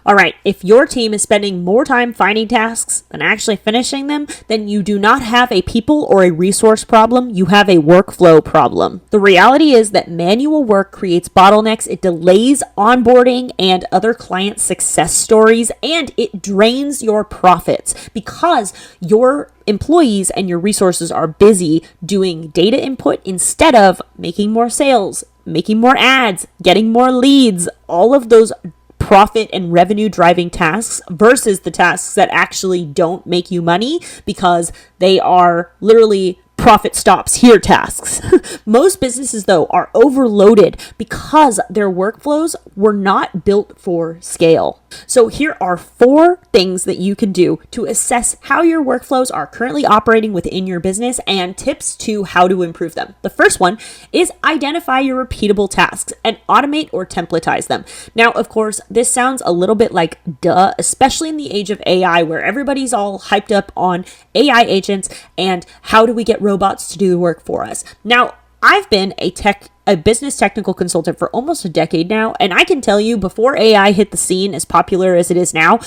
All right, if your team is spending more time finding tasks than actually finishing them, then you do not have a people or a resource problem, you have a workflow problem. The reality is that manual work creates bottlenecks, it delays onboarding and other client success stories, and it drains your profits because your employees and your resources are busy doing data input instead of making more sales, making more ads, getting more leads, all of those profit and revenue driving tasks versus the tasks that actually don't make you money because they are literally profit stops here tasks. Most businesses, though, are overloaded because their workflows were not built for scale. So here are 4 things that you can do to assess how your workflows are currently operating within your business and tips to how to improve them. The first one is identify your repeatable tasks and automate or templatize them. Now, of course, this sounds a little bit like duh, especially in the age of AI where everybody's all hyped up on AI agents and how do we get robots to do the work for us. Now, I've been a business technical consultant for almost a decade now, and I can tell you before AI hit the scene as popular as it is now,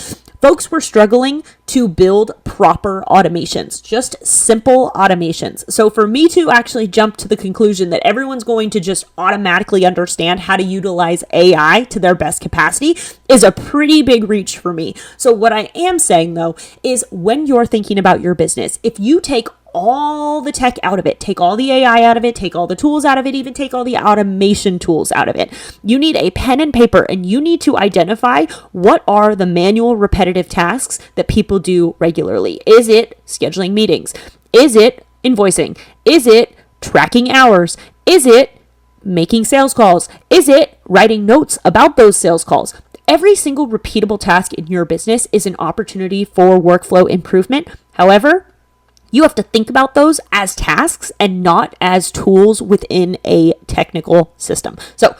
folks were struggling to build proper automations, just simple automations. So for me to actually jump to the conclusion that everyone's going to just automatically understand how to utilize AI to their best capacity is a pretty big reach for me. So what I am saying though is when you're thinking about your business, if you take all the tech out of it, take all the AI out of it, take all the tools out of it, even take all the automation tools out of it. You need a pen and paper and you need to identify what are the manual repetitive tasks that people do regularly. Is it scheduling meetings? Is it invoicing? Is it tracking hours? Is it making sales calls? Is it writing notes about those sales calls? Every single repeatable task in your business is an opportunity for workflow improvement. However, you have to think about those as tasks and not as tools within a technical system. So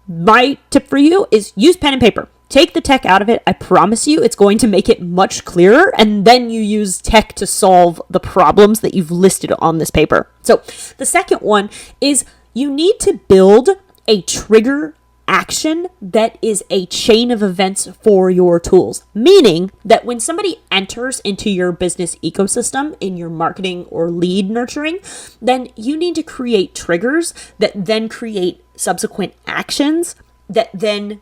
my tip for you is use pen and paper. Take the tech out of it. I promise you it's going to make it much clearer. And then you use tech to solve the problems that you've listed on this paper. So the second one is you need to build a trigger action that is a chain of events for your tools, meaning that when somebody enters into your business ecosystem in your marketing or lead nurturing, then you need to create triggers that then create subsequent actions that then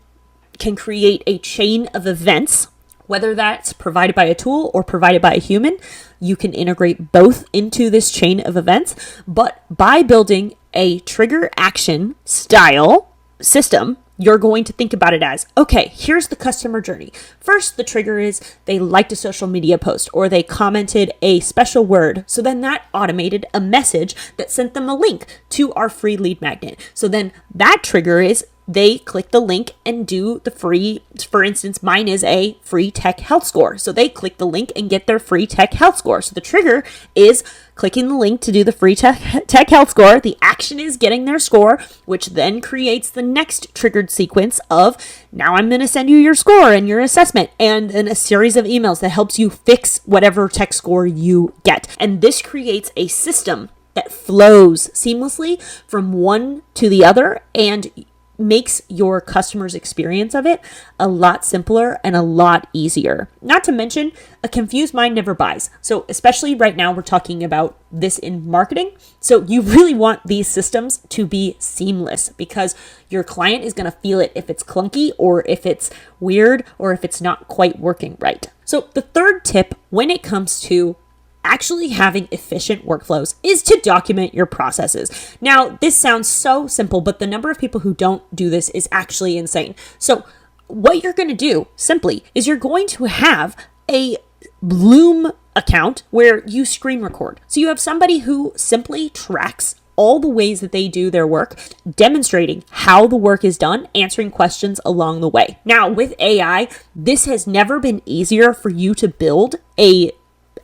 can create a chain of events, whether that's provided by a tool or provided by a human. You can integrate both into this chain of events, but by building a trigger action style system, you're going to think about it as, okay, here's the customer journey. First, the trigger is they liked a social media post or they commented a special word. So then that automated a message that sent them a link to our free lead magnet. So then that trigger is they click the link and do the free, for instance, mine is a free tech health score. So they click the link and get their free tech health score. So the trigger is clicking the link to do the free tech health score. The action is getting their score, which then creates the next triggered sequence of now I'm going to send you your score and your assessment and then a series of emails that helps you fix whatever tech score you get. And this creates a system that flows seamlessly from one to the other and makes your customer's experience of it a lot simpler and a lot easier. Not to mention, a confused mind never buys. So especially right now, we're talking about this in marketing. So you really want these systems to be seamless because your client is going to feel it if it's clunky or if it's weird or if it's not quite working right. So the third tip when it comes to actually having efficient workflows is to document your processes. Now, this sounds so simple, but the number of people who don't do this is actually insane. So what you're going to do simply is you're going to have a Loom account where you screen record. So you have somebody who simply tracks all the ways that they do their work, demonstrating how the work is done, answering questions along the way. Now, with AI, this has never been easier for you to build a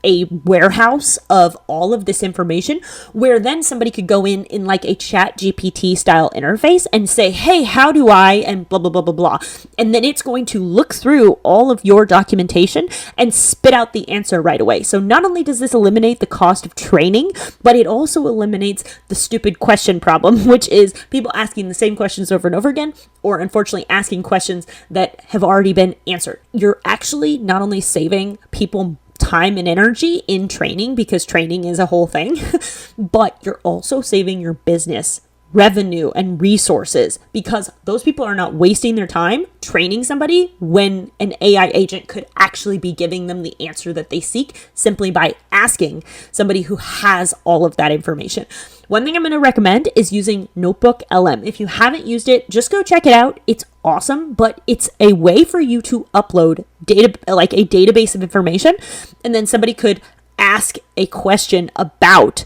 a warehouse of all of this information where then somebody could go in like a chat GPT style interface and say, hey, how do I, and blah, blah, blah, blah, blah. And then it's going to look through all of your documentation and spit out the answer right away. So not only does this eliminate the cost of training, but it also eliminates the stupid question problem, which is people asking the same questions over and over again, or unfortunately asking questions that have already been answered. You're actually not only saving people time and energy in training, because training is a whole thing, but you're also saving your business revenue and resources, because those people are not wasting their time training somebody when an AI agent could actually be giving them the answer that they seek simply by asking somebody who has all of that information. One thing I'm going to recommend is using Notebook LM. If you haven't used it, just go check it out. It's awesome, but it's a way for you to upload data, like a database of information, and then somebody could ask a question about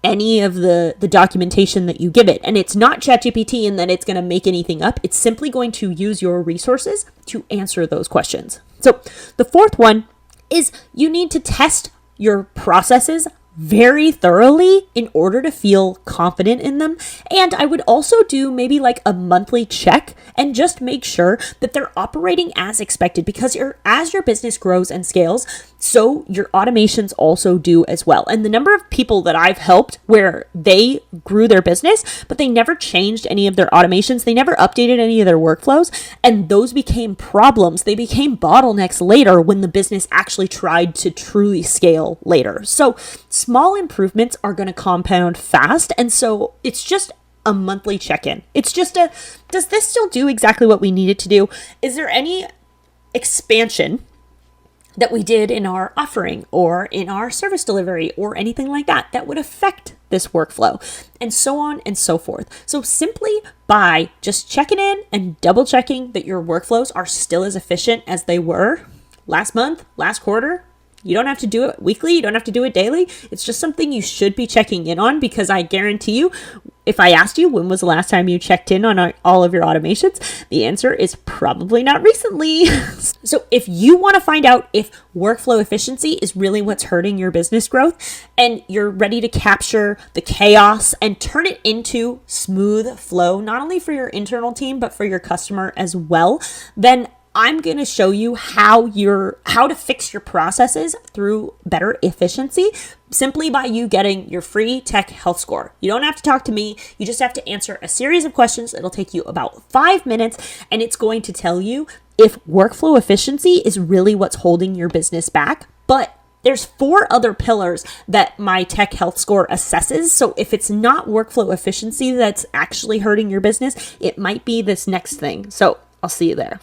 any of the documentation that you give it. And it's not ChatGPT and then it's going to make anything up. It's simply going to use your resources to answer those questions. So the fourth one is you need to test your processes very thoroughly in order to feel confident in them. And I would also do maybe like a monthly check and just make sure that they're operating as expected, because as your business grows and scales, so your automations also do as well. And the number of people that I've helped where they grew their business, but they never changed any of their automations, they never updated any of their workflows, and those became problems. They became bottlenecks later when the business actually tried to truly scale later. So small improvements are going to compound fast. And so it's just a monthly check-in. It's just does this still do exactly what we need it to do? Is there any expansion that we did in our offering or in our service delivery or anything like that that would affect this workflow, and so on and so forth. So simply by just checking in and double checking that your workflows are still as efficient as they were last month, last quarter. You don't have to do it weekly. You don't have to do it daily. It's just something you should be checking in on, because I guarantee you, if I asked you when was the last time you checked in on all of your automations, the answer is probably not recently. So if you want to find out if workflow efficiency is really what's hurting your business growth, and you're ready to capture the chaos and turn it into smooth flow, not only for your internal team, but for your customer as well, then I'm going to show you how to fix your processes through better efficiency simply by you getting your free tech health score. You don't have to talk to me. You just have to answer a series of questions. It'll take you about 5 minutes, and it's going to tell you if workflow efficiency is really what's holding your business back. But there's 4 other pillars that my tech health score assesses. So if it's not workflow efficiency that's actually hurting your business, it might be this next thing. So I'll see you there.